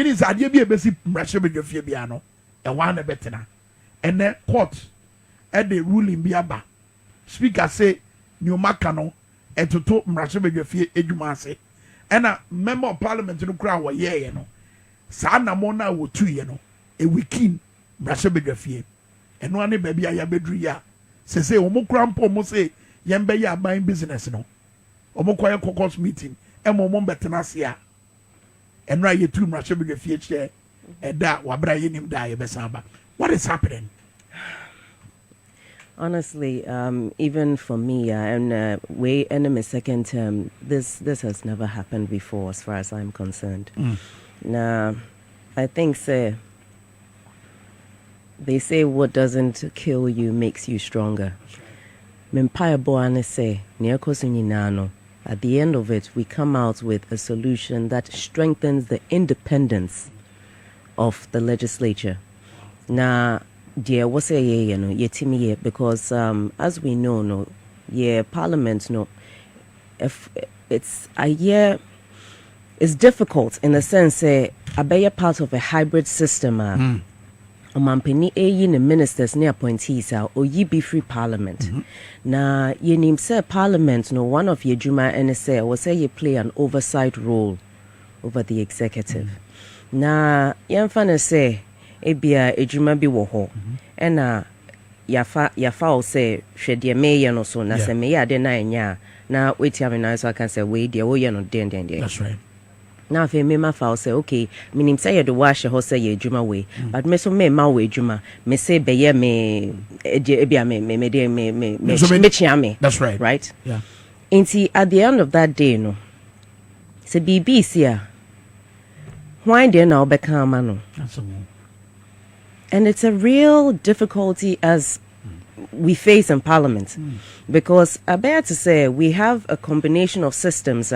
meaning ade bi e besi mrashe bedwafie bia no e wan na betena ene court e the ruling bi aba speaker say nyomaka no etoto mrashe bedwafie edwuma ase ena member of parliament no kura wo ye no saa na mo na wo tuye no e wekin mrashe bedwafie eno ane ba bia ya bedru ya se omo kura mpo mo say yembe ya ban business no omo koye caucus meeting e mo betena ase a eno aye tu mrashe bedwafie che eda wabra yenim da ye besamba. What is happening? Honestly, even for me, and way in my second term, this has never happened before, as far as I'm concerned. Now, I think they say what doesn't kill you makes you stronger. At the end of it, we come out with a solution that strengthens the independence of the legislature. Now, dear, what's a you know, yetimi because as we know, no, Parliament, no, if it's a year, it's difficult in the sense, a be part of a hybrid system. Mampeni the ministers near appointees or ye be free Parliament. Na ye name say Parliament, no one of ye juma and say was say ye play an oversight role over the executive. Na yemfana say ebia ejuma bi wo ho ena yafa o say hwede me ye no so na se me ya de na enya na wetia me na so I can say we de wo ye no den. That's right. Now if me ma fa say okay minim say ye de wash ho say ye ejuma we but me so me ma we ejuma me say be ye me ebia me de me chia me. That's right. Right? Yeah. Inti at the end of that day no say BBC a why dey na obeka ma no. That's a and it's a real difficulty as we face in Parliament because I bear to say we have a combination of systems.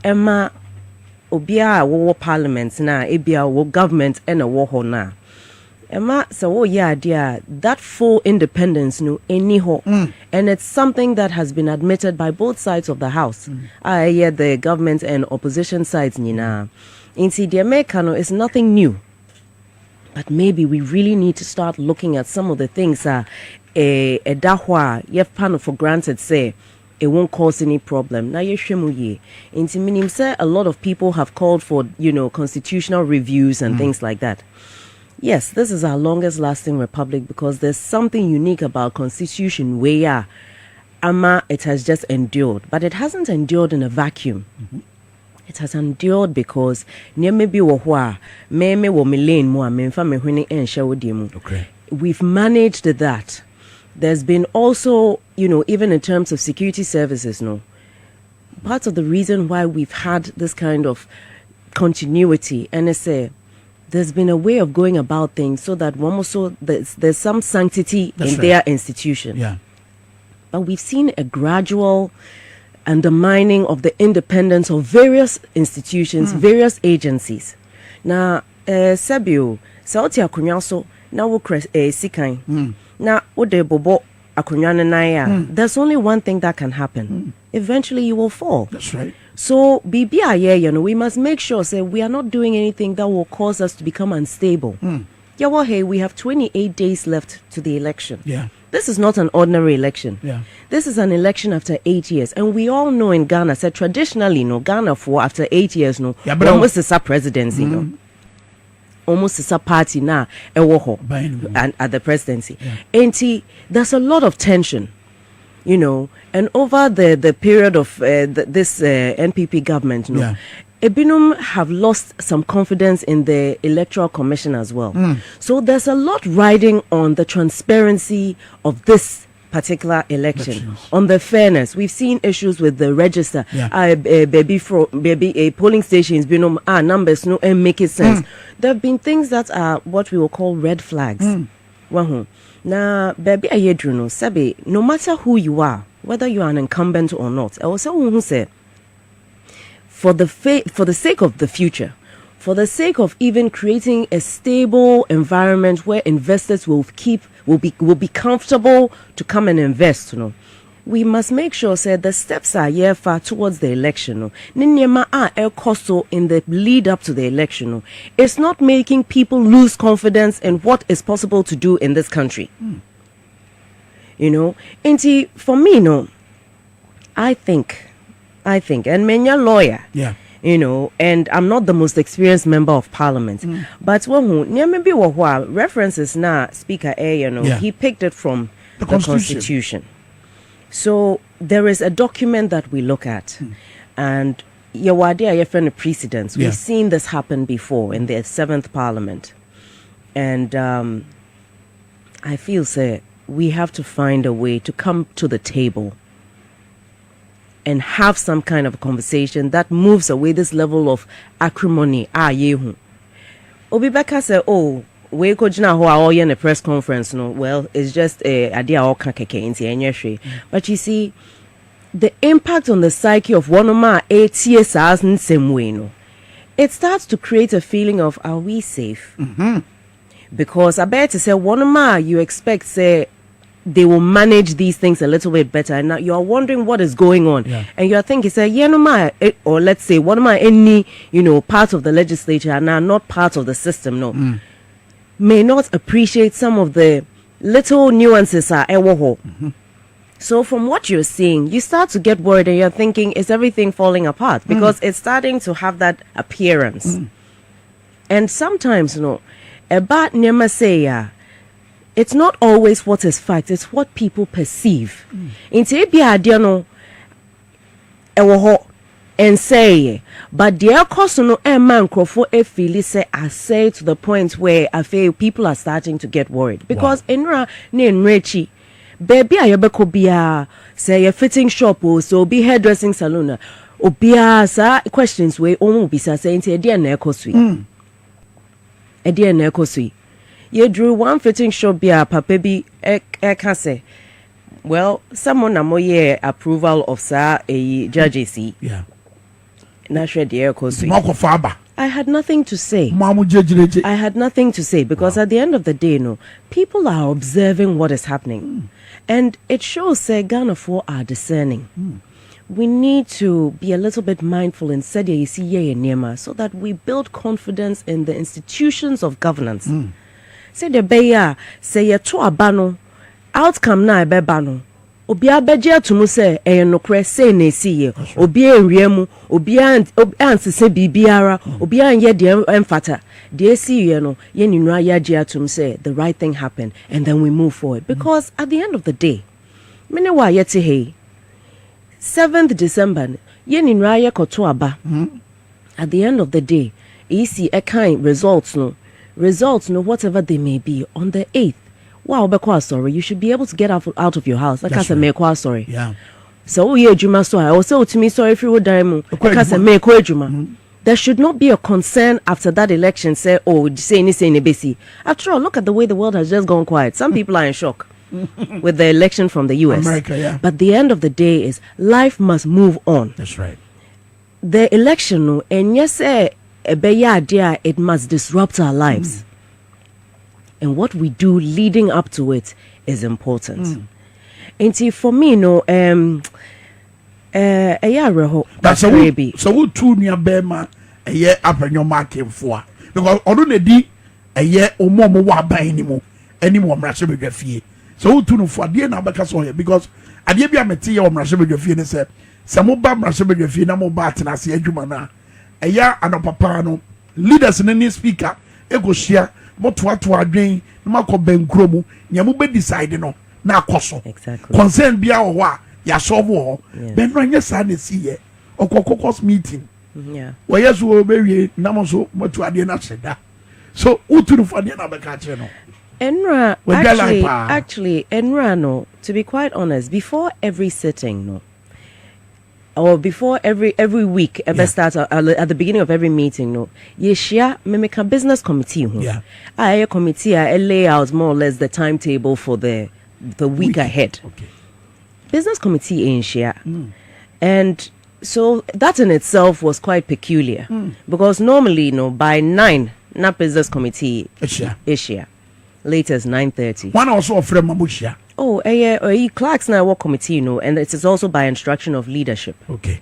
Emma Obia wo Parliament na ebia wo government and a wo ho na. Emma so yeah dear that full independence no any ho and it's something that has been admitted by both sides of the house. The government and opposition sides nina. Inti the Americano is nothing new. But maybe we really need to start looking at some of the things a dahwa you've pan for granted say it won't cause any problem. Now ye into minim say a lot of people have called for, constitutional reviews and things like that. Yes, this is our longest lasting republic because there's something unique about constitution where it has just endured, but it hasn't endured in a vacuum. It has endured because near maybe we've managed that. There's been also, even in terms of security services, part of the reason why we've had this kind of continuity, NSA, there's been a way of going about things so that there's some sanctity in their institution. Yeah. But we've seen a gradual undermining of the independence of various institutions, various agencies. Now, Sabio, Sauti Akunyaso, now we sikan. Now, ode bobo akunyana naya. There's only one thing that can happen. Eventually, you will fall. That's right. So, BBI, we must make sure say we are not doing anything that will cause us to become unstable. We have 28 days left to the election. Yeah. This is not an ordinary election. Yeah. This is an election after 8 years. And we all know in Ghana, said traditionally, Ghana for after 8 years, almost is a presidency, almost is a party now, and at the presidency. And there's a lot of tension, and over the period of this NPP government, Ebinum have lost some confidence in the Electoral Commission as well. So there's a lot riding on the transparency of this particular election, on the fairness. We've seen issues with the register. Polling stations, numbers no and make it sense. There have been things that are what we will call red flags. Now, baby, Sabi, no matter who you are, whether you are an incumbent or not, I was someone who said, for the sake of the future, for the sake of even creating a stable environment where investors will be comfortable to come and invest, we must make sure that the steps are here far towards the election. Ninyema el costo in the lead up to the election. It's not making people lose confidence in what is possible to do in this country. You know, and for me, I think, and many lawyer, you know, and I'm not the most experienced member of parliament, but when maybe references now speaker he picked it from the constitution. So there is a document that we look at, and your friend precedents. We've seen this happen before in the 7th Parliament, and I feel we have to find a way to come to the table and have some kind of conversation that moves away this level of acrimony. Yehu. Obibeka said, "Oh, we could now hold in a press conference." No, well, it's just a idea all kake. But you see, the impact on the psyche of one of my 8 years in same way. No, it starts to create a feeling of, are we safe? Because I bet to say one of my you expect they will manage these things a little bit better, and now you are wondering what is going on, and you are thinking, or let's say one of my any part of the legislature and are not part of the system, may not appreciate some of the little nuances So from what you're seeing, you start to get worried, and you're thinking, is everything falling apart? Because it's starting to have that appearance, and sometimes about nema say it's not always what is fact, it's what people perceive. Into be idea and say, but dear cost man crofo feel say I say to the point where I feel people are starting to get worried because enra ne nrechi baby ayebeko bia say a fitting shop or so be hairdressing salon obia sa questions we omo bisa say into e na ekosui e dia na ekosui. You drew one fitting shop bia papa bi eka say, well, someone amoye approval of a judge see. I had nothing to say. I had nothing to say because at the end of the day, people are observing what is happening. And it shows Ghana for are discerning. We need to be a little bit mindful in so that we build confidence in the institutions of governance. Say the beya say ye to abano outcome na ebe bano obi abeje to mu say e no kre say na si ye obi enwiemu obi ansese bibiara obi anye de emfata de si ye no ye ninu ayaje atum say the right thing happened and then we move forward because at the end of the day many wa yete hey 7th December ye ninu aye koto aba at the end of the day e see a kind results whatever they may be on the 8th. Wow, sorry, you should be able to get out of your house. Like I said, make sorry. So yeah, Juma sorry. I will say to me sorry if you would die. Like I said, make Juma. There should not be a concern after that election. Say, oh, say anything basi. After all, look at the way the world has just gone quiet. Some people are in shock with the election from the US. America, But the end of the day is life must move on. That's right. The election, and yes, it must disrupt our lives. And what we do leading up to it is important. And for me, that's a baby. So we two near Bema a year up in your market for because already a year or more anymore Mrashabe fee. So we two for dear Nabaka because I did be a material of Mrashabe fee and said, some of Mrashabe fee, no more bat and I see a Jumana. A year and a papano leaders in any speaker, ego share, but to our drain, Marco Ben Gromu, Yamu decide na koso. Exactly. Concern be our wa, ya show Ben Ranya San is here, or Cocos meeting. Yeah. Well, yes, we will bury Namoso, what to Adiana said that. So, Utu for the other catcher. Enra, actually, Enra, no, to be quite honest, before every sitting, no. Or before every week ever starts at the beginning of every meeting, no. Yeshia me make a business committee. A committee I lay out more or less the timetable for the week ahead. Okay. Business committee in share. And so that in itself was quite peculiar. Because normally, by 9, not business committee is share. Latest 9:30. One also of Mamushia. oh, clerks now work committee, you know, and it is also by instruction of leadership. Okay.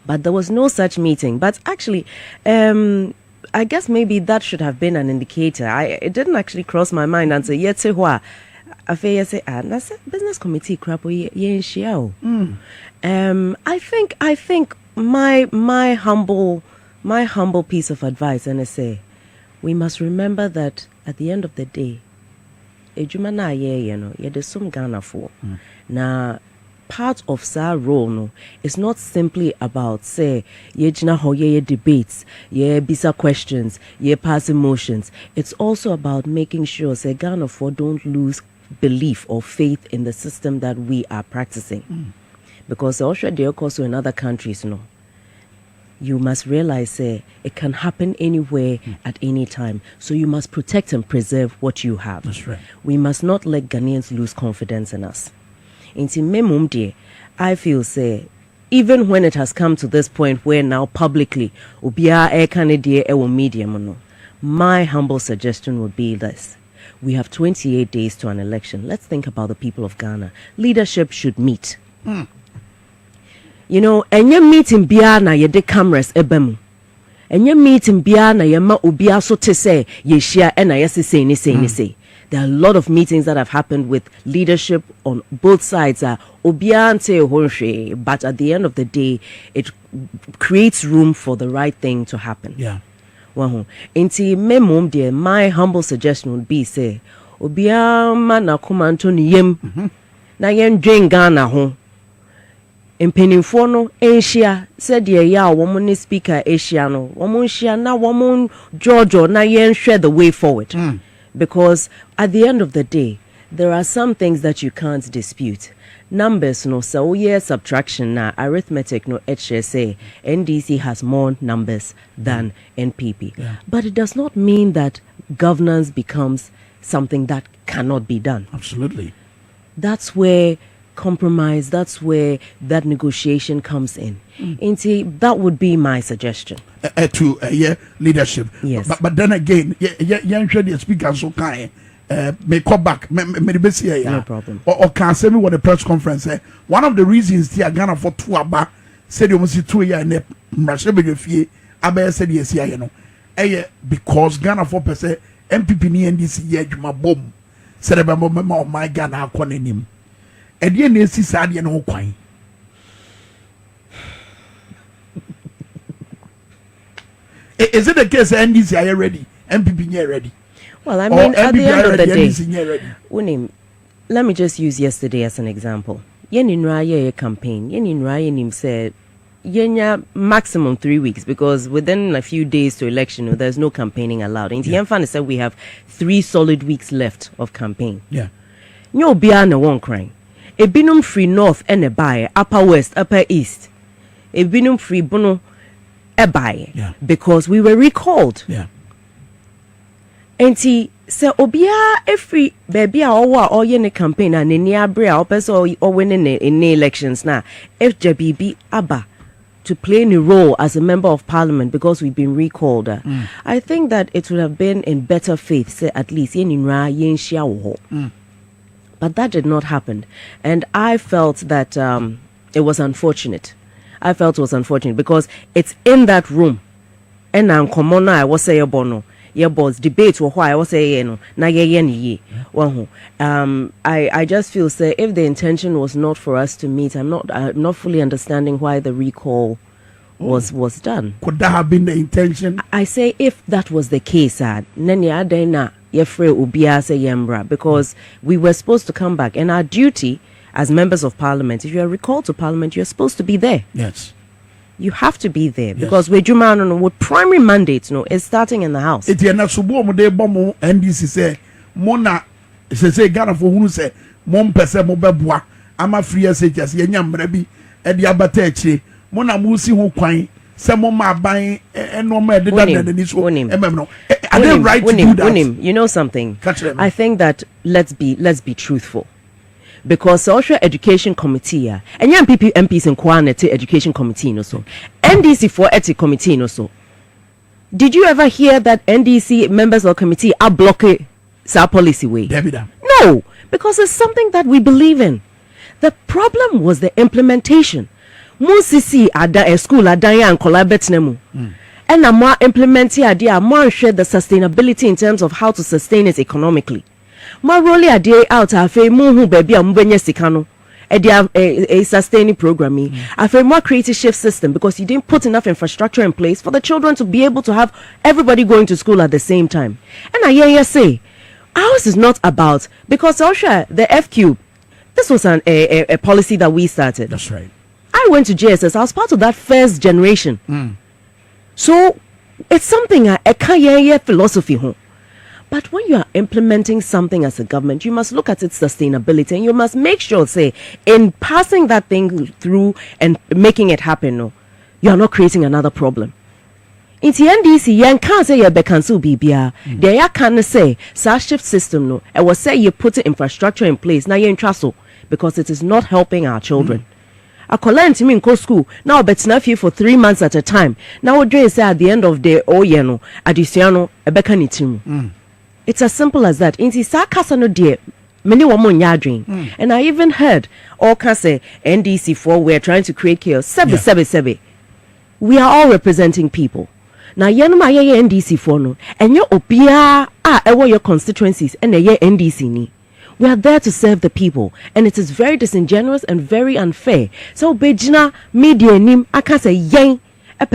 But there was no such meeting. But actually, I guess maybe that should have been an indicator. It didn't actually cross my mind and say, yet say what? Afenyo say, that's a business committee crap. I think my humble piece of advice, and I say, we must remember that at the end of the day, ejuma na ye no ye de sum Ghana for. Na part of sa role no is not simply about say ye jina ho ye debates, ye bisa questions, ye pass motions. It's also about making sure say Ghana for don't lose belief or faith in the system that we are practicing. Because also they also in other countries, no. You must realize it can happen anywhere at any time. So you must protect and preserve what you have. That's right. We must not let Ghanaians lose confidence in us. I feel say, even when it has come to this point where now publicly, my humble suggestion would be this. We have 28 days to an election. Let's think about the people of Ghana. Leadership should meet. You know, and your meeting biana ye de cameras ebemu. And your meeting biana ye ma ubia so te say ye share and I say ni. There are a lot of meetings that have happened with leadership on both sides. But at the end of the day, it creates room for the right thing to happen. Yeah. Inti me mom dear, my humble suggestion would be say, Obia mana kumanto ni yem na yen dwen Ghana ho. Mpenimfo no enhia said ye ya woman speaker Asia no woman shia na woman Georgia na yen share the way forward. Because at the end of the day, there are some things that you can't dispute. Numbers no so subtraction na arithmetic no say NDC has more numbers than NPP. Yeah. But it does not mean that governance becomes something that cannot be done. Absolutely. That's where compromise, that's where that negotiation comes in. That would be my suggestion. To leadership. Yes. But then again, the speaker so kind. May call back. No problem. Or can say me what the press conference. One of the reasons they are Ghana for 2 aba said you must see 2 years and Mrashebegefie Abe said yes you know. Because Ghana 4% MPP ni NDC ye juma bomb said about my Ghana akwane nim. And the NDC said you know kwan. Is it the case NDC are you ready? MPP are ready? Well, I mean, at the end of the day, let me just use yesterday as an example. Yeninra campaign. Yeninra said, Yenya maximum 3 weeks because within a few days to election, there's no campaigning allowed. And Yenfan said we have 3 solid weeks left of campaign. Yeah. No biana won't cry. A binum free north and a buy, upper west, upper east. A binum free bono a buy. Yeah. Because we were recalled. Yeah. Enti se obia every baby or ye campaign and in near brea or winning in elections now. If JBB Abba to play a role as a member of parliament because we've been recalled. I think that it would have been in better faith, say at least but that did not happen. And I felt that it was unfortunate. I felt it was unfortunate because it's in that room. And I'm common I was say bono. Yeah, boss debate why I was saying na ye. I just feel say if the intention was not for us to meet, I'm not fully understanding why the recall was done. Could that have been the intention? I say if that was the case, because we were supposed to come back, and our duty as members of parliament, if you are recalled to parliament, you're supposed to be there. Yes. You have to be there because with primary mandate is starting in the house. It na subo mo de bomo NDC say mona say Ghana for who say mon pese mo beboa ama free SHS ye nyamra bi e de abata akire mona mo si ho kwan say mo ma ban no ma de that ni so no are they right to do that? You know something, I think that let's be truthful. Because social education committee and young people MPs in Kwanete education committee no so NDC for ethic committee no so. Did you ever hear that NDC members of committee are blocking our policy way? David. No, because it's something that we believe in. The problem was the implementation. Musisi ada a school adanya and collaboratenemu. And a more implementing idea, more share the sustainability in terms of how to sustain it economically. More really idea out of a muhu baby ambenye sikano. A sustaining programming. I feel more creative shift system because you didn't put enough infrastructure in place for the children to be able to have everybody going to school at the same time. And I hear you say, ours is not about, because also the FQ, this was a policy that we started. That's right. I went to JSS. I was part of that first generation. So it's something a philosophy home. But when you are implementing something as a government, you must look at its sustainability and you must make sure, say, in passing that thing through and making it happen, no, you are not creating another problem. In the NDC, you can't say you cancel BBR. There you can say, shift system, no, I will say you put infrastructure in place. Now you're in trouble because it is not helping our children. I collect to me in school now, but not here for 3 months at a time. Now, what do you say at the end of the no, additional a becanitim? It's as simple as that. In the Sakasano dear, many women yarding. And I even heard all can say NDC4, we're trying to create chaos. Sebe. We are all representing people. Now, Yanuma NDC4 no, and your Opia your constituencies and a year NDC ni. We are there to serve the people, and it is very disingenuous and very unfair. So, Bejina media nim, I can say yang. And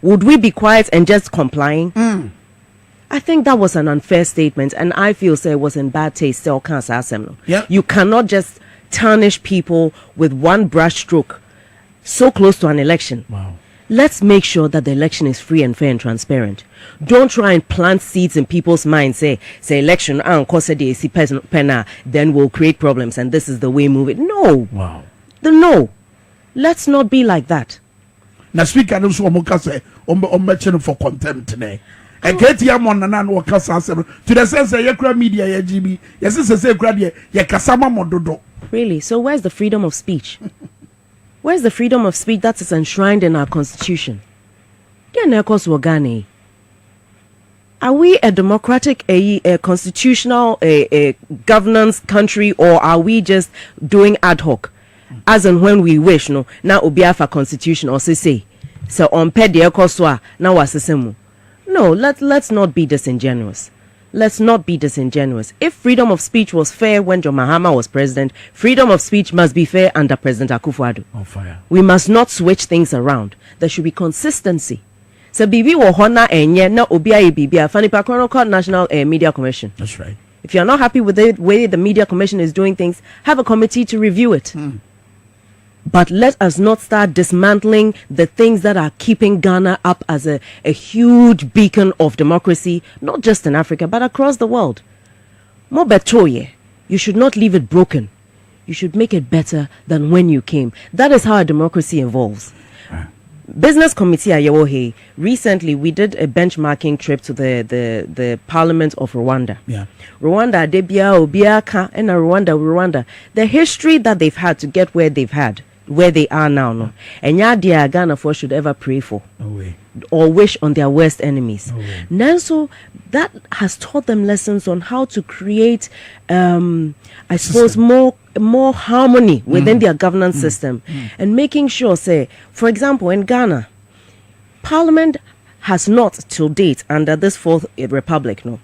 would we be quiet and just complying? I think that was an unfair statement, and I feel it was in bad taste. You cannot just tarnish people with one brush stroke so close to an election. Wow. Let's make sure that the election is free and fair and transparent. Don't try and plant seeds in people's minds. Say election, then we'll create problems, and this is the way move it. No. Wow. No. Let's not be like that. Now, speak and also say, mention for contempt today. And get your mon and no cassa to the sense that your media, your GB, yes, it's a gradia, your Kasama Mododo. Really? So, where's the freedom of speech? Where's the freedom of speech that is enshrined in our constitution? Are we a democratic, a constitutional, a governance country, or are we just doing ad hoc? As and when we wish, no, now Obiafa constitution or say so on pedia koswa now wasesemu. No, let's not be disingenuous. Let's not be disingenuous. If freedom of speech was fair when John Mahama was president, freedom of speech must be fair under President Akufo-Addo. On fire. We must not switch things around. There should be consistency. So Bibi wo hona enye na Obia Bibia Fanny Pakrono National Media Commission. That's right. If you're not happy with the way the Media Commission is doing things, have a committee to review it. But let us not start dismantling the things that are keeping Ghana up as a huge beacon of democracy, not just in Africa, but across the world. More betoye, you should not leave it broken. You should make it better than when you came. That is how a democracy evolves. Business Committee Ayawohe, recently we did a benchmarking trip to the Parliament of Rwanda. Yeah. Rwanda, Debia, Obiaka, and Rwanda. The history that they've had to get where they are now, no. And Yadia Ghana for should ever pray for. No way. Or wish on their worst enemies. No way. Now, so that has taught them lessons on how to create, I suppose, more harmony within their governance system, and making sure, say, for example, in Ghana, Parliament has not till date under this fourth republic, no.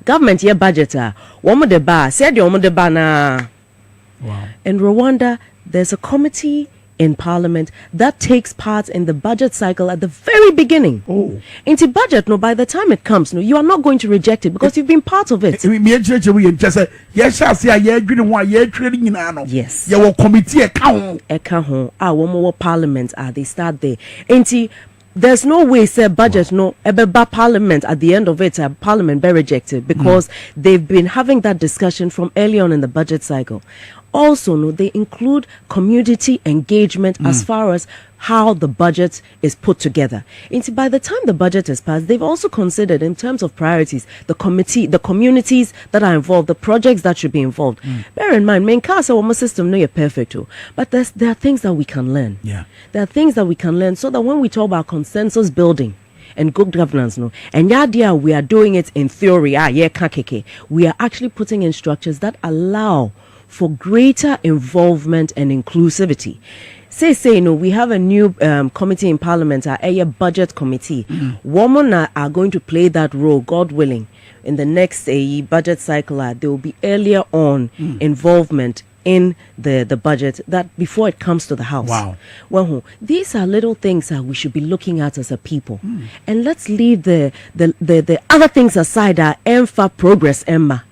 Government year budget, woman de ba said your de bana. Wow. In Rwanda, there's a committee in Parliament that takes part in the budget cycle at the very beginning. Oh. Into budget, no, by the time it comes, no, you are not going to reject it because you've been part of it. Yes. Your committee account. Parliament they start there. Into there's no way say budget no Parliament at the end of it Parliament be rejected because they've been having that discussion from early on in the budget cycle. Also, no, they include community engagement as far as how the budget is put together. And by the time the budget is passed, they've also considered in terms of priorities, the communities that are involved, the projects that should be involved. Bear in mind, main case our system no you're perfect too, but there are things that we can learn. Yeah. There are things that we can learn so that when we talk about consensus building and good governance, no. And yeah, we are doing it in theory. We are actually putting in structures that allow for greater involvement and inclusivity. Say, we have a new committee in Parliament, a budget committee. Women are going to play that role, God willing, in the next budget cycle. There will be earlier on involvement in the budget that before it comes to the House. Wow. Well, these are little things that we should be looking at as a people. And let's leave the other things aside. Emfa progress, Emma.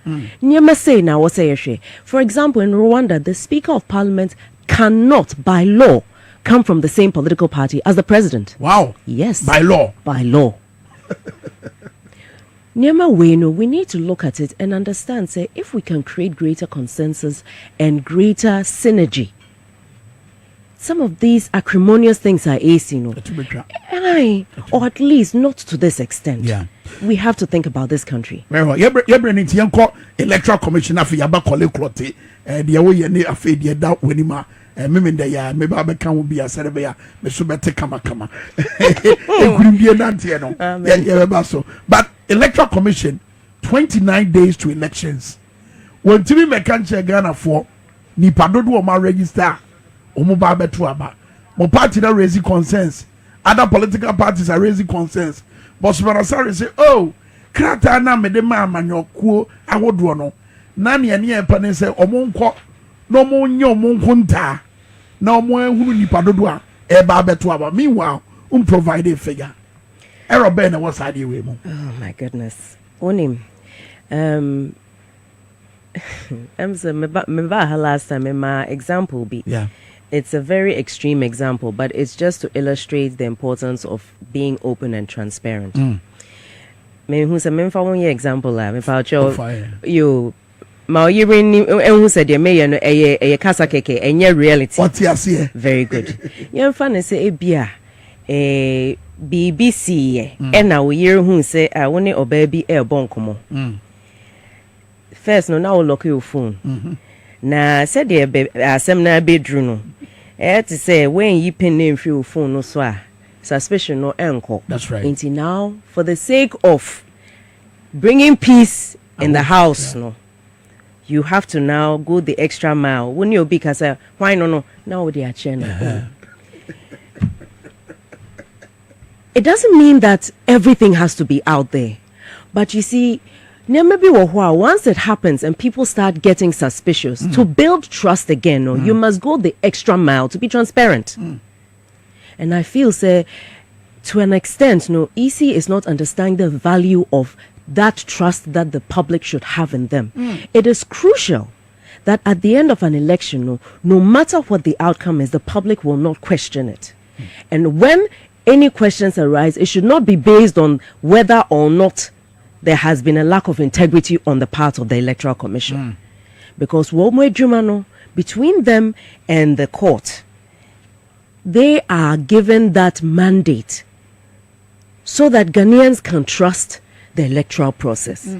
For example, in Rwanda, the Speaker of Parliament cannot, by law, come from the same political party as the president. Wow. Yes. By law. By law. We need to look at it and understand, say, if we can create greater consensus and greater synergy, some of these acrimonious things are easy, or at least not to this extent. Yeah. We have to think about this country. Very well. Electoral Commission after Yaba Kole Klote, the away ni after the doubt wenima, Mimenda ya, maybe I can be a Serbia, Mesubete Kama. It couldn't be an antiano. But Electoral Commission, 29 days to elections. When Timmy Mekanche Ghana for Nipadodu Oma register, Omuba Betuaba. Mo party that raising concerns. Other political parties are raising concerns. But Sparasari say, oh, Krata na medema manyokuo awoduono. Nani ani epane say omonko no monyo monkunta. Na omo ehunu nipadodo a eba betuaba. Meanwhile, provide a figure. Error ben was idea we mo. Oh my goodness. Onim. Meba last time my example be. Yeah. It's a very extreme example, but it's just to illustrate the importance of being open and transparent. Me who say me for one example la me pa you ma you who said you may no e kasa keke enye reality. What you see? Very good. You fan say ebia BBC e na we year who say I won e oba bi e bon komo. First no now lock your phone. Na said the asem na bedroom no. To say when you pin name for your phone no so suspicion no enko. That's right. Until now, for the sake of bringing peace in the house, no, you have to now go the extra mile. When you because why no now they are channel. It doesn't mean that everything has to be out there, but you see. Maybe once it happens and people start getting suspicious, to build trust again, you must go the extra mile to be transparent. And I feel, say, to an extent, EC is not understanding the value of that trust that the public should have in them. It is crucial that at the end of an election, no matter what the outcome is, the public will not question it. And when any questions arise, it should not be based on whether or not there has been a lack of integrity on the part of the Electoral Commission. Because between them and the court, they are given that mandate so that Ghanaians can trust the electoral process.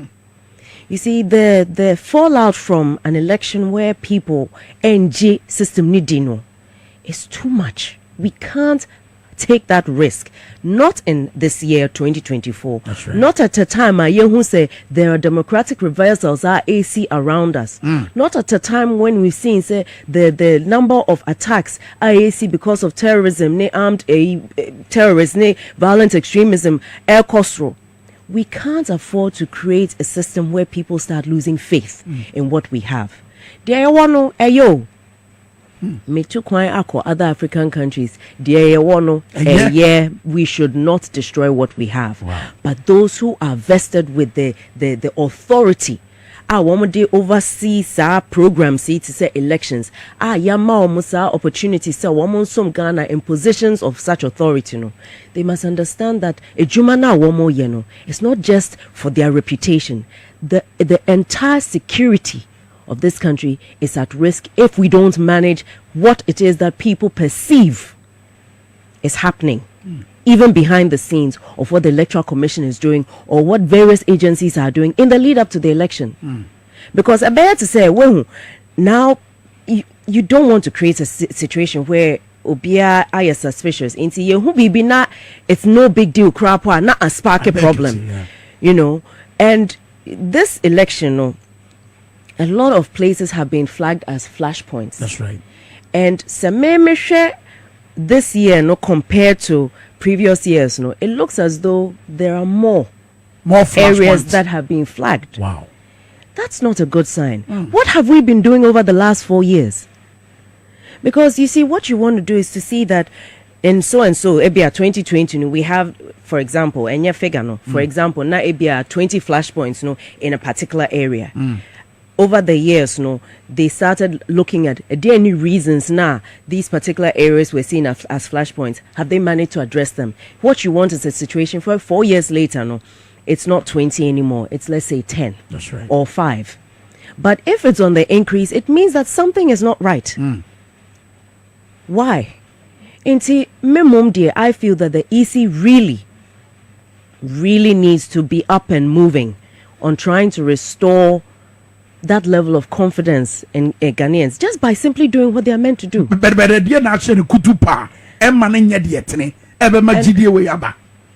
You see, the fallout from an election where people NG system nidino is too much. We can't take that risk. Not in this year 2024. That's right. Not at a time who say there are democratic reversals are AC around us. Not at a time when we've seen say the number of attacks are AC because of terrorism, armed terrorism, violent extremism, air coastal. We can't afford to create a system where people start losing faith in what we have. There one me too quite other African countries. Yeah, we should not destroy what we have. Wow. But those who are vested with the authority, woman oversee programs to say elections. Opportunities woman some Ghana in positions of such authority. They must understand that it's not just for their reputation. The entire security of this country is at risk if we don't manage what it is that people perceive is happening, even behind the scenes of what the Electoral Commission is doing or what various agencies are doing in the lead up to the election. Because I bear to say, well, now you don't want to create a situation where obia are suspicious into you who be not it's no big deal crap or not a spark a problem you know. And this election a lot of places have been flagged as flashpoints. That's right. And this year compared to previous years it looks as though there are more areas that have been flagged. Wow, that's not a good sign. What have we been doing over the last 4 years? Because you see, what you want to do is to see that in so and so ebia 2020 we have, for example, enya figure for example na ebia 20 flashpoints in a particular area. Over the years they started looking at are there any reasons now these particular areas were seen as flashpoints, have they managed to address them? What you want is a situation for 4 years later it's not 20 anymore, it's let's say 10. That's right. Or 5. But if it's on the increase, it means that something is not right. Why? Inti minimum dear, I feel that the EC really needs to be up and moving on trying to restore that level of confidence in Ghanaians just by simply doing what they are meant to do.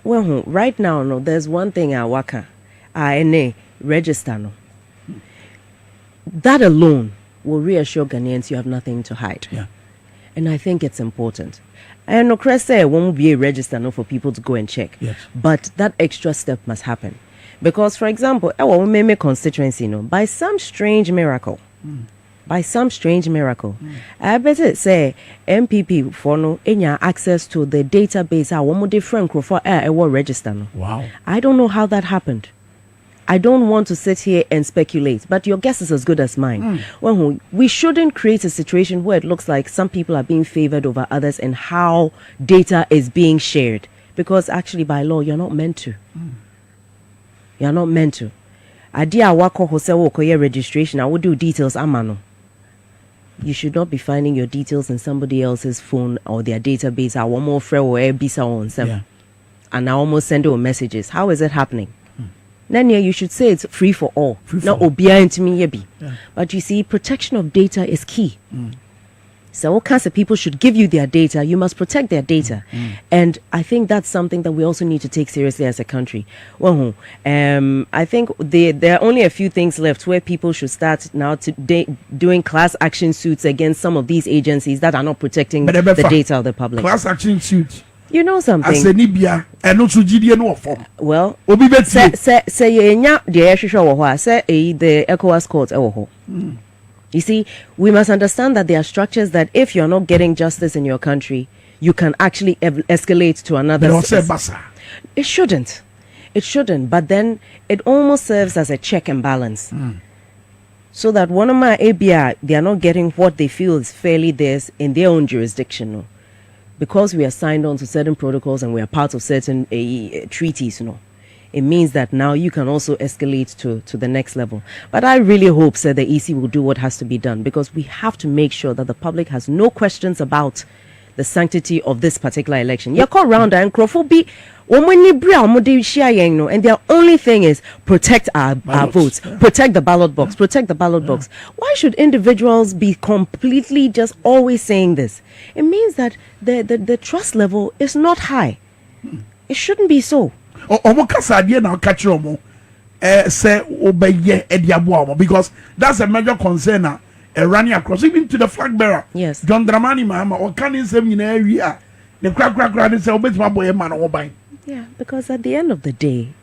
Well, right now, there's one thing I waka, register that alone will reassure Ghanaians you have nothing to hide. Yeah. And I think it's important. And no say won't be a register for people to go and check. Yes. But that extra step must happen. Because, for example, our Meme constituency, by some strange miracle, I better say MPP for any access to the database. One different for register. Wow. I don't know how that happened. I don't want to sit here and speculate, but your guess is as good as mine. Well, we shouldn't create a situation where it looks like some people are being favored over others and how data is being shared. Because actually, by law, you're not meant to. You're not meant to. Adia wako hosewo koye registration. I will do details amano. You should not be finding your details in somebody else's phone or their database. I want more free or bisa on them. And I almost send you messages. How is it happening? Then you should say it's free for all. Not obia into me yebi. But you see, protection of data is key. So all kinds of people should give you their data. You must protect their data. And I think that's something that we also need to take seriously as a country. Well, I think there are only a few things left where people should start now doing class action suits against some of these agencies that are not protecting the data of the public. Class action suits. You know something? As Nibia, and also GDN no form. Well, say the ECOWAS court. You see, we must understand that there are structures that if you're not getting justice in your country, you can actually escalate to another. It shouldn't. It shouldn't. But then it almost serves as a check and balance. So that one of my ABI, they are not getting what they feel is fairly theirs in their own jurisdiction. Because we are signed on to certain protocols and we are part of certain treaties, it means that now you can also escalate to the next level. But I really hope that the EC will do what has to be done, because we have to make sure that the public has no questions about the sanctity of this particular election. You call Rwanda and Crawford and their only thing is protect our votes, protect the ballot box, protect the ballot box. Why should individuals be completely just always saying this? It means that the trust level is not high. It shouldn't be so. Because that's a major concern running across even to the flag bearer. Yes. John Dramani Mama or can in some area the crack and say boy man or buying. Yeah, because at the end of the day,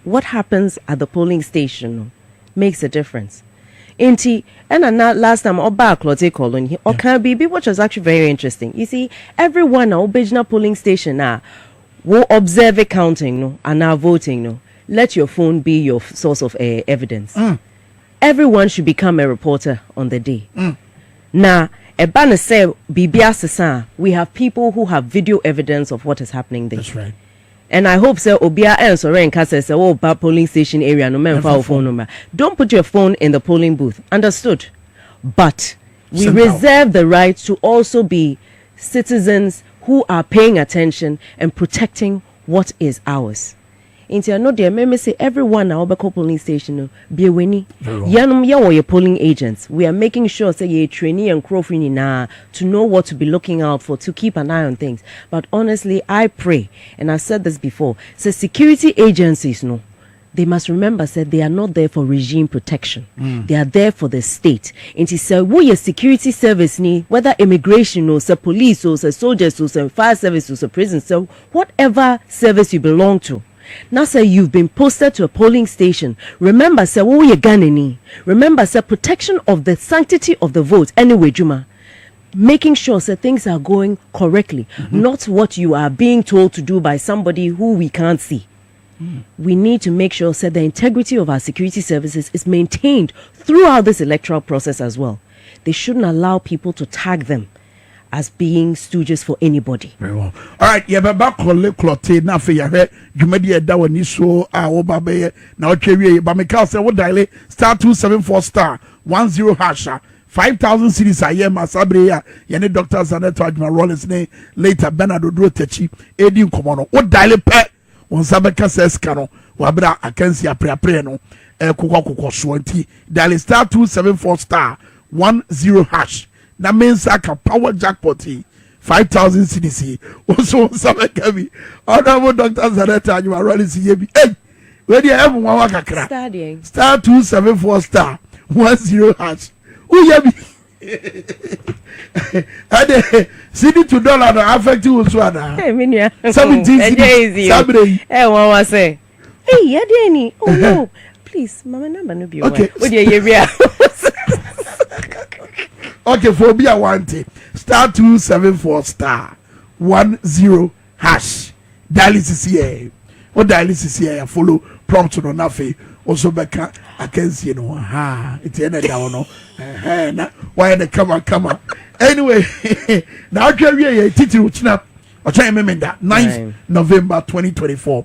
what happens at the polling station makes a difference. And last time Oba Clote colony or can be which was actually very interesting. You see, everyone at Obejna polling station now will observe it counting and now voting. Let your phone be your source of evidence. Everyone should become a reporter on the day. Now, Ebana say Bibia we have people who have video evidence of what is happening there. That's right. And I hope so Obia answer and Kasa say, oh, bad polling station area, no man file phone number. Don't put your phone in the polling booth. Understood? But we reserve the right to also be citizens who are paying attention and protecting what is ours. Inti I know there may say everyone now be polling station no be weni. Yanum ya your polling agents. We are making sure say ye trainee and crowfree na to know what to be looking out for, to keep an eye on things. But honestly, I pray, and I've said this before, say security agencies no. They must remember that they are not there for regime protection. They are there for the state. And to say, what your security service need, whether immigration or say police or say soldiers or say fire service or say prison, so whatever service you belong to. Now say you've been posted to a polling station. Remember, say, what you gonna. Remember, say, protection of the sanctity of the vote. Anyway, Juma. Making sure that things are going correctly, not what you are being told to do by somebody who we can't see. We need to make sure that the integrity of our security services is maintained throughout this electoral process as well. They shouldn't allow people to tag them as being stooges for anybody. Very well. All right, yeah, but back on the clock, now for your head, you may be a down when you saw our baby. Now, but me can't say what dial star 274 star 10 hash. 5,000 cities a year, Masabria, Yene Dr. Zanetor, Rawlings, later Bernard Techi, Eddie Comono. What dial pet? On Sabeka says Cano, Wabra, I can see a prayer no, Coco Swanty, dial star 274 star 10 hash. That means I can power jackpot 5,000 CDC. Also, Sabeka, Honorable Dr. Zanetor, you are running CB. Hey, where do you have one waka? Studying. Star 274 star 10 hash. Who you be? CD to dollar no affect you so ada. Hey, minya. 17 CD. Sabre. Eh, one was say. Hey, ya dey oh no. Please, mama number no be. Okay. What dey area? Okay, for be a want star 274 star 10 hash. Dialysis here. What dialysis here? Follow prompt no nafe. Also beka akensi no ha it's ene da no na why the come anyway now twa titi uchina ocha memenda 9th November 2024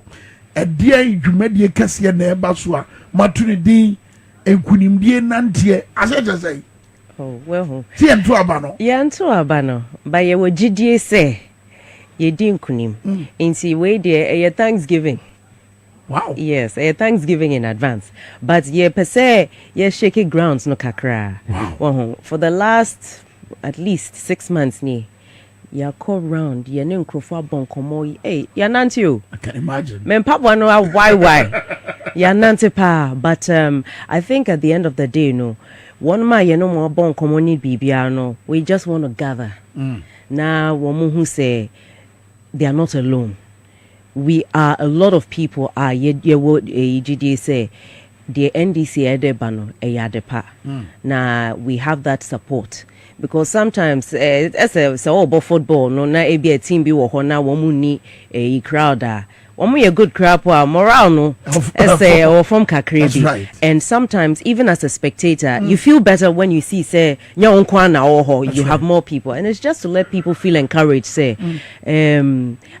e dia dwumadie kase na eba so a matuni din enkunimdie nante aseje say oh well ti ento aba no ya ento aba no ba ye wo gidie se ye din kunim nti we dey Thanksgiving. Wow. Yes, Thanksgiving in advance. But yeah, per se, yeah, shaky grounds no kakra. Wow. For the last at least 6 months ni, ya call round, ya ne nkrofo bon komo. Hey, ya nante you. I can imagine. Men pap wano why. Ya nante pa. But I think at the end of the day, no, one ma ya no more bon komo ni bibia no. We just want to gather. Now, woman who say they are not alone. We are a lot of people are ye what GD say the NDC edebano eyadepa. Now we have that support because sometimes as a so football no na e be a team bi wo ho na wo mu ni a crowd a good crowd morale no say or from kakrebi. And sometimes even as a spectator you feel better when you see say nya onkwa na ho you have more people, and it's just to let people feel encouraged say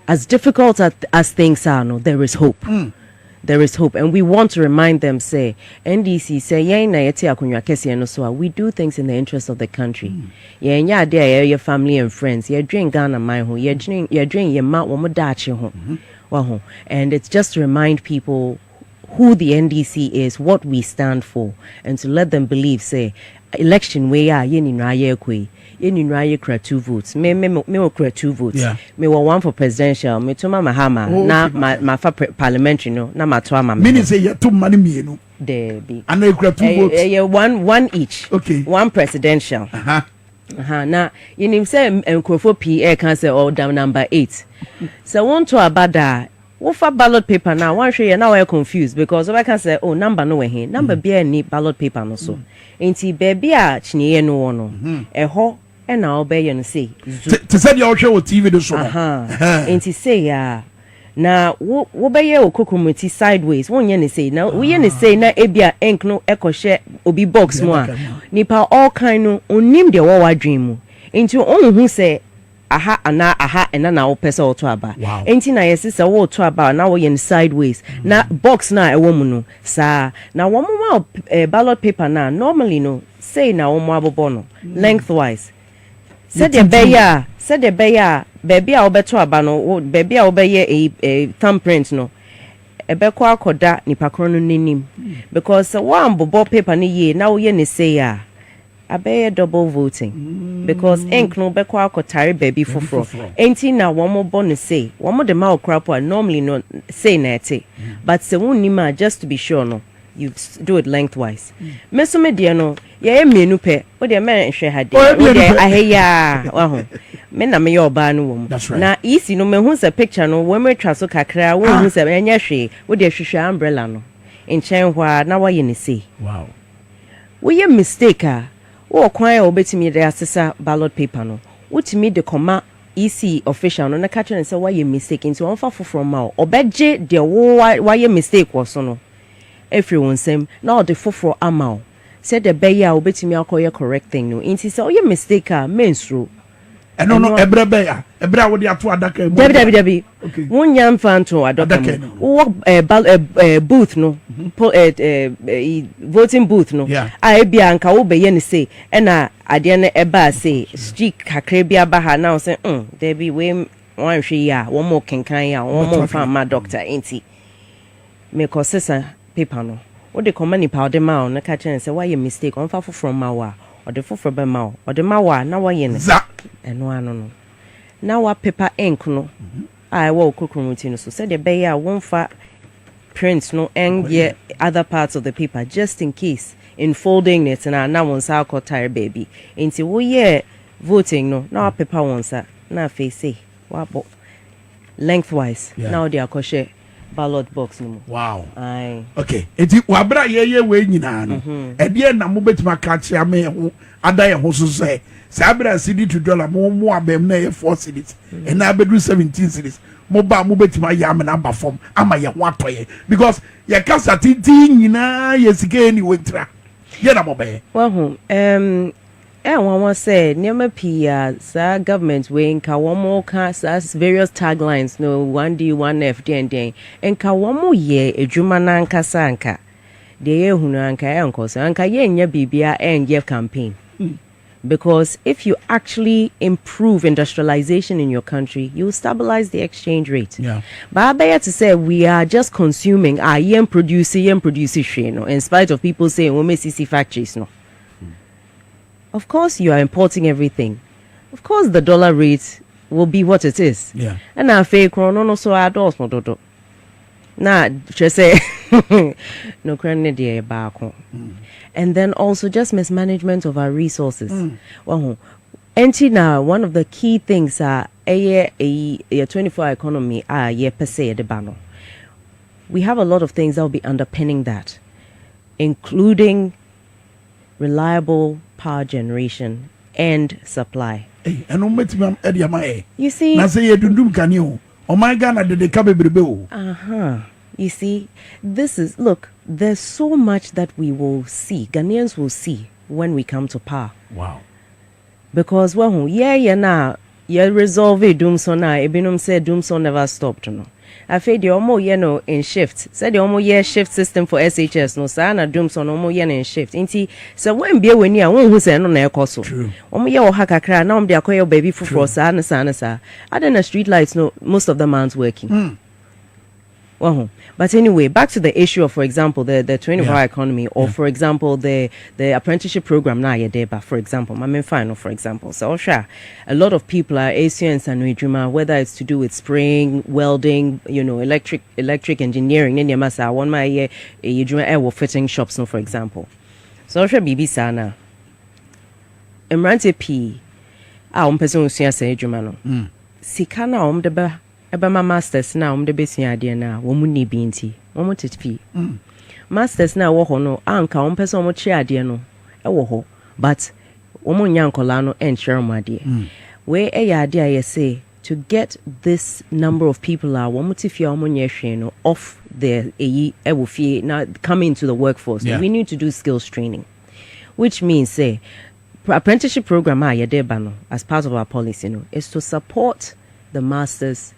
as difficult as things are no there is hope. There is hope, and we want to remind them say NDC say yen na yeti akunwa kese no so we do things in the interest of the country. Yen ya there your family and friends ye drink Ghana man ho ye drink ye ma wo mo dachi ho. And it's just to remind people who the NDC is, what we stand for, and to let them believe say election we are yen raye kwe yen raye kra 2 votes me kra 2 votes me were 1 for presidential me to mama hama na ma fa parliamentary no na ma to ama me meaning say you too money me no there be and you kra 2 votes one each. Okay, 1 presidential na yenim say enkrofo PA can say all down number 8 so want to abada what for ballot paper now? One show you now we're confused because I can say, oh, number no way here. Number be any ballot paper no so. Ain't baby a chinye no one. Ho and now be you say. To say you show TV the show. Ain't say ya. Now what be you kukumiti sideways? One yen say now we yen say na ebia ink no echo share obi box mo. Nipa all kind no onim de wa dream. Ain't you only who say aha and na wo pesa wo to aba enti na yesisa wo to aba na wo yen sideways na box na e wo mu no sa na wo mo ballot paper na normally no say na wo mo abobo no lengthwise said the beya baby a wo beto aba no baby a wo beye a thumbprint no ebekwa akoda nipa kro no nanim because one bobo paper ni ye na wo ye ne say ya abeye double voting because ink no bekwa akotare baby foforo enti na wo mo bo ne say wo mo de ma okrapo normally no say na ete but se won nima just to be sure no you do it lengthwise meso me de no ye mienu pe wo de me hwe ha de wo de aheya wa ho me na me ye oba no wo na easy no me hu se picture no wo me twa so kakra wo hu se enye hwe wo de hwehwe umbrella no enchen hwa na wa ye ne say wow wo ye mistake a wo kwan a obetimi de asesa ballot paper no wotimi de koma EC official no na catch and say why you mistake into on fa from ma obeje de why you mistake was no everyone same now the foforo amount said the beya obetimi akoye correct thing no inti say oh you mistake a mensro no ebra beya ebra wo de ato adaka mu dabi okay won yam fan to adaka mu wo booth no voting booth no a bia anka wo be ye ne say na ade na eba say streak kakra bia ba ha now say there be we wan hwe ya wo mo kenkan ya wo mo fa ma doctor enti me ko sesa paper no wo de komani powder ma na ka chen say why you mistake on fa from ma wa or the foforo be ma or the ma wa na wa ye ne eno ano no na wa paper ink no I wo kokromuti no so said the be ya won fa print no and yeah other parts of the paper just in case in folding it and na won sa tire baby into wo yeah voting no na paper won sa na face wa bo lengthwise now they are koshe ballot box no wow ai okay enti wa bra ye we nyina no e de na mo betima ka chia me ho ada ye ho so say sabra cedi to dollar mo abem na ye 4 cedis and na bedu 17 cedis mo ba mo betima ya me na ba form ama ye ho atoye because ye kasa titi nyina ye sike ni wetra ye na mo be wa hu one say near Pia sa government way nka one ka various taglines no 1D 1F and nka one ye edwuma na nkasa anka de ye hunu anka enkoso anka ye nya bibia enye campaign because if you actually improve industrialization in your country you stabilize the exchange rate but I to say we are just consuming yen produce no in spite of people saying we may see factories no. Of course, you are importing everything. Of course, the dollar rate will be what it is. Yeah. And now, fake no so I don't know. Nah, just say no credit dear back. And then also just mismanagement of our resources. Well, now one of the key things are a 24-hour economy. Per se the banner. We have a lot of things that will be underpinning that, including reliable power generation and supply. You see, you see, this is, look, there's so much that we will see, Ghanaians will see when we come to power. Wow. Because, well, now, resolve it, doomso now, Ebinum said doomso never stopped, no. I feel the in shift. Said the shift system for SHS no sana dooms on in shift. Inti so when be when you who say no na ekoso. Hakakra now they are baby for sana sa. Other than street lights no most of them aren't working. But anyway, back to the issue of, for example, the 24-hour economy, or for example, the apprenticeship program now, for example, my main final, for example. So, a lot of people are ACNs and Ujuma, whether it's to do with spraying, welding, electric engineering, then masa one my Ujuma air fitting shops, no, for example. So, Bibi Sana, Emrante P, person say Ujuma no. Sikana deba. Eba ma masters na the besi ade na wo mu ni binti wo mu tete masters na wo ho no anka wo pese wo chi ade no e wo ho but wo mu nya nkola no enchire mo ade we e ade a say to get this number of people are wo mu tifia wo mu nya hwe no off the e wo fie now come into the workforce. We need to do skills training, which means say apprenticeship program as part of our policy is to support the masters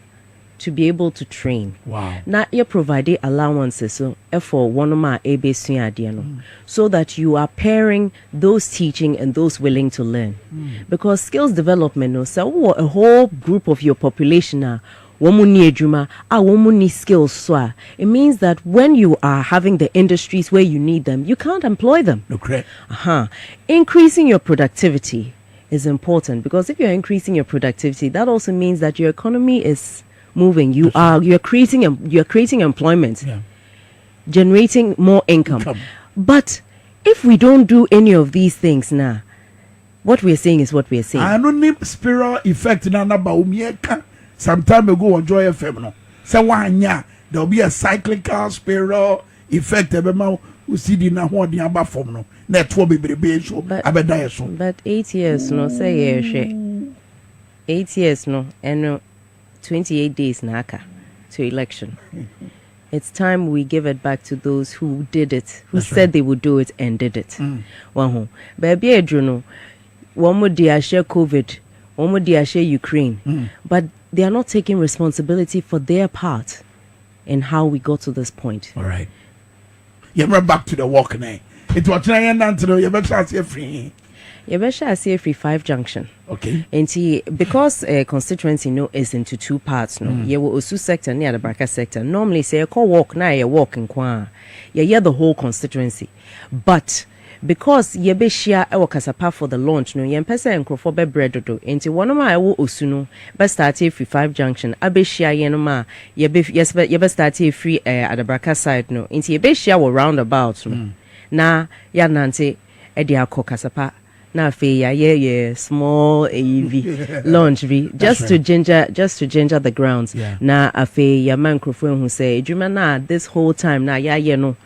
to be able to train. Wow. Now you provide allowances for one of my so that you are pairing those teaching and those willing to learn. Because skills development so a whole group of your population womuni ejuma, womuni skills so it means that when you are having the industries where you need them, you can't employ them. Okay. Increasing your productivity is important, because if you're increasing your productivity, that also means that your economy is moving. You're creating employment, generating more income. But if we don't do any of these things now, what we're saying is what we're saying. I don't need spiral effect na na ba umieka some time ago on Joy FM no. Say wanya there'll be a cyclical spiral effect ebema usidi na ho de aba form no. Na to bebrebe so abeda so. But 8 years no say ye 8 years no and 28 days na aka to election. It's time we give it back to those who did it, who said they would do it and did it. Wahu. Baby edruno womo dia share COVID, womo dia share Ukraine. But they are not taking responsibility for their part in how we got to this point. All right. You remember back to the walk now. It was trying to you better say free. You better say free 5 junction. Okay. And because constituency is into 2 parts no. You will Osu sector near the Braka sector. Normally say you call walk now you walk in kwa. You hear the whole constituency. But because ye be share e wakasapa for the launch no ye mpesa enkrofo be bredodo enti wono ma e wo Osu no be start free 5 junction abe share ye no ma ye be start free Adabraka side no enti ye be share wo roundabout no na ya nante e de akokasapa na fe ya ye small AEV launch vi just to ginger the grounds na afe ya mankrofo hu say edwuma na this whole time na ya ye no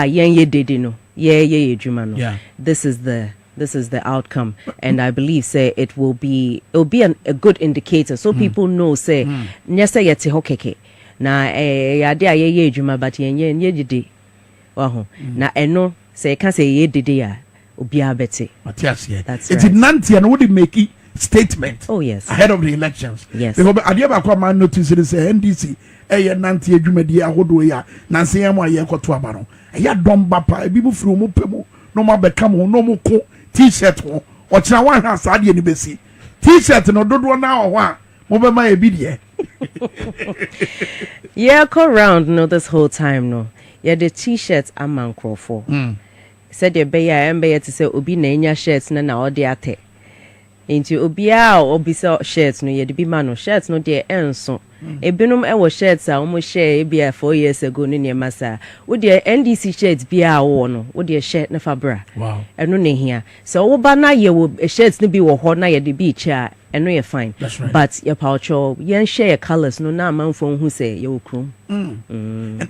yen ye dede no yeah. This is the outcome, and I believe say it'll be a good indicator, so people know say nyasa yete hokeke na yade ye ejuma but ye dede waho na eno say can say ye dede ya obi abete. Matthias, yeah. That's it's right. Nanti and would make it statement. Oh yes. Ahead of the elections. Yes. Because Adiaba Kwama notice it say NDC Nanti ejuma dia ahodo ya nansi yamo ye koto abaro. Ya domba pa ebibu furu mu pemu no ma beka mu no mu ko t-shirt ho o kira wan ha sa de ni besi t-shirt no dodo na ho a mo be ma ebi de yeah go round no this whole time no yeah the t-shirts amankrofo said the be ya embe to say obi na enya shirts na ode ate into obi a obi so shirts no ye de bi ma no shirts no de enso ebinum e wo shirts a omo share e bia 4 years ago no ne masa wo de NDC shirts bia wo no wo de shirt na fabra wow eno ne hia so wo ba na ye wo shirts no bi wo ho na ye de bi cha eno ye fine. That's right. But your poucho yen share colors no na manfo hu say ye wo krum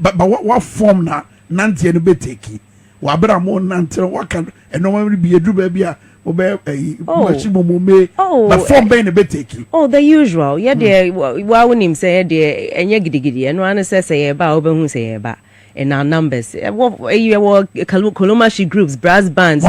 but what form na Nanti no be take wa bra mo Nanti what can eno ma bi edu ba bia but form be be take the usual yeah the wa wonim say the enye gidigidi eno an say ba obehu say ba in our numbers Kolomashi groups brass bands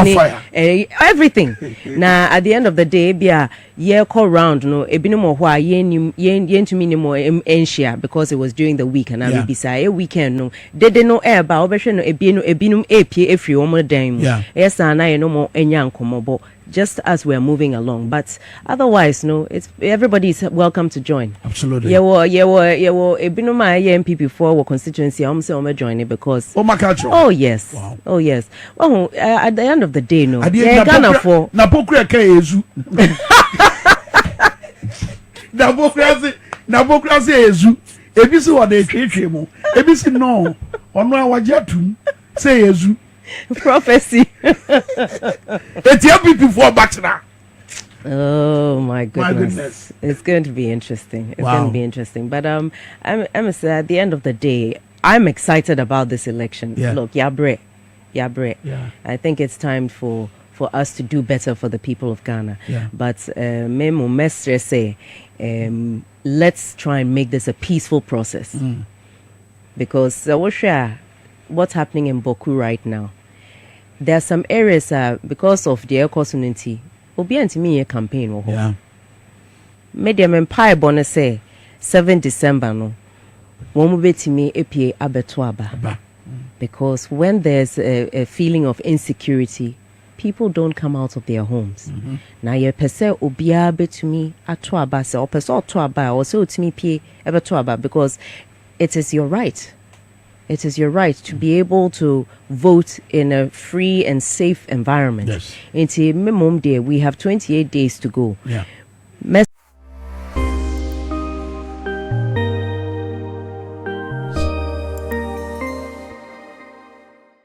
everything na at the end of the day bia ye call round no ebinimo ho a yen to minimo enshia because it was during the week and I be say weekend no they no air ba obehwe no ebinum epie efri omo dan yes na ye no mo enya nkomobo just as we're moving along, but otherwise no it's everybody's welcome to join. Absolutely. Ebinuma MPP for constituency I'm say join it because oh yes. Wow. Oh yes. Well at the end of the day no Ghana for na pokura ka ezu na pokura se ezu ebisi wo de twetwe mu ebisi no ono awaje atum say ezu prophecy. It's people for back now. Oh my goodness. It's going to be interesting. It's going to be interesting. But I'm at the end of the day, I'm excited about this election. Yeah. Look, yabre. Yeah. I think it's time for us to do better for the people of Ghana. Yeah. But Memo Mestre say, let's try and make this a peaceful process. Because what's happening in Boku right now, there are some areas because of the ecosunity obi antimi ye campaign wo ho yeah medium empire bonus say 7 December no wo mo betimi epie abeto aba because when there's a feeling of insecurity people don't come out of their homes. Na ye pese obia betumi ato aba se opese oto aba or se otimi pie ebeto aba, because it is your right. It is your right to be able to vote in a free and safe environment. Yes. Into minimum day, we have 28 days to go. Yeah.